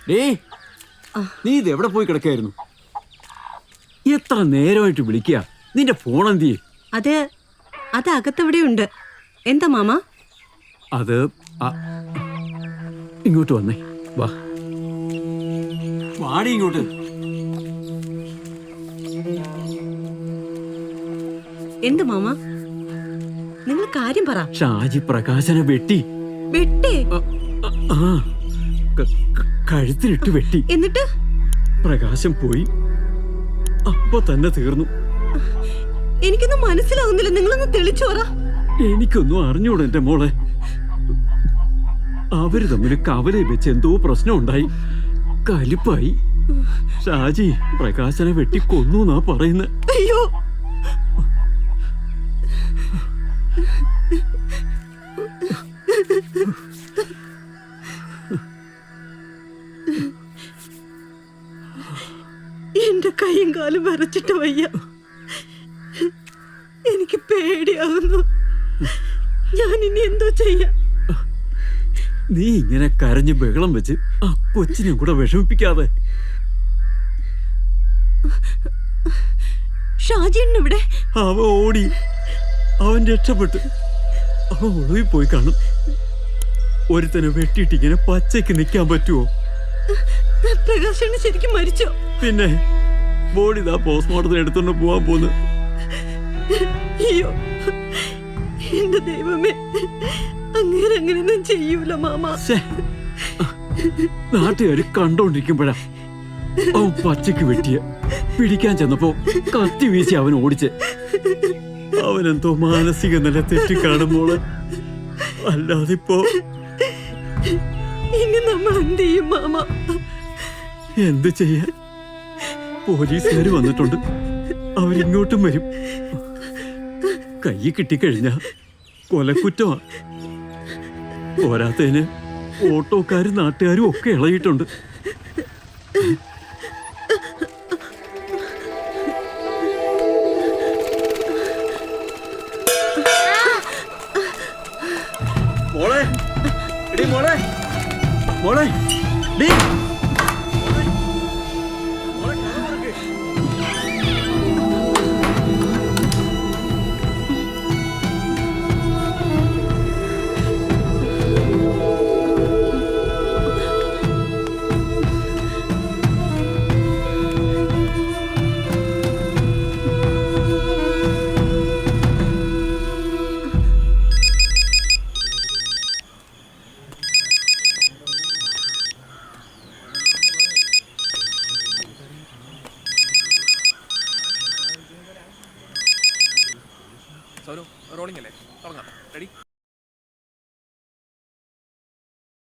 നീ ഇത് എവിടെ പോയി കിടക്കായിരുന്നു? എത്ര നേരമായിട്ട് വിളിക്കുക, നിന്റെ ഫോൺ എന്തിയെ? അത് അകത്തെവിടെ ഉണ്ട്. എന്താ മാമ? അത് ഇങ്ങോട്ട് വന്നേ, വാ വാടി ഇങ്ങോട്ട്. എന്ത് മാമ, നിങ്ങൾ കാര്യം പറ. ഷാജി പ്രകാശനെ വെട്ടി. കഴുത്തിലിട്ട് വെട്ടി. എന്നിട്ട് പ്രകാശം പോയി, അപ്പൊ തന്നെ തീർന്നു. എനിക്കൊന്നും മനസ്സിലാവുന്നില്ല, നിങ്ങളൊന്ന് തെളിച്ചു പറ. എനിക്കൊന്നും അറിഞ്ഞൂടെ എന്റെ മോളെ. അവര് തമ്മിൽ കവലയിൽ വെച്ച് എന്തോ പ്രശ്നം ഉണ്ടായി, കലിപ്പായി. ഷാജി പ്രകാശനെ വെട്ടി കൊന്നു എന്നാ പറയുന്നത്. അയ്യോ, എന്റെ കൈയും കാലും വരച്ചിട്ട് വയ്യ. എനിക്ക് പേടിയാവുന്നു. ഞാൻ ഇനി എന്തോ ചെയ്യാ? നീ ഇങ്ങനെ കരഞ്ഞ് ബഹളം വെച്ച് ആ കൊച്ചിനെ കൂടെ വിഷമിപ്പിക്കാതെ. ഷാജിയുടെ അവൻ ഓടി, അവൻ രക്ഷപ്പെട്ട്. അവൻ ഒളിവിൽ പോയി കാണും. ഒരുത്തനെ വെട്ടിയിട്ട് ഇങ്ങനെ പച്ചയ്ക്ക് നിൽക്കാൻ പറ്റുമോ? പ്രകാശന് ശരിക്കും മരിച്ചോ? പിന്നെ ബോഡി ഇതാ പോസ്റ്റ്മോർട്ടത്തിന് എടുത്തോണ്ട് പോവാൻ പോന്ന്. അയ്യോ എന്റെ ദൈവമേ, അങ്ങനെയൊന്നും ചെയ്യൂല മാമ. നാട്ടുകാര് കണ്ടോണ്ടിരിക്കുമ്പോഴാ അവൻ പച്ചയ്ക്ക് വെട്ടിയ. പിടിക്കാൻ ചെന്നപ്പോ കത്തി വീശി അവൻ ഓടിച്ച്. അവനെന്തോ മാനസിക നില തെറ്റി കാണുമ്പോള്. അല്ലാതിപ്പോ ഇനി നമ്മൾ എന്ത് ചെയ്യും മാമ? എന്ത് ചെയ്യാൻ? പോലീസുകാര് വന്നിട്ടുണ്ട്, അവരിങ്ങോട്ടും വരും. കൈ കിട്ടിക്കഴിഞ്ഞ കൊലക്കുറ്റമാ. പോരാത്തതിന് ഓട്ടോക്കാരും നാട്ടുകാരും ഒക്കെ ഇളകിയിട്ടുണ്ട്. മോളെ, മോളെ, മോളെ, റോളിംഗ് അല്ലേ? തുടങ്ങാം. റെഡി?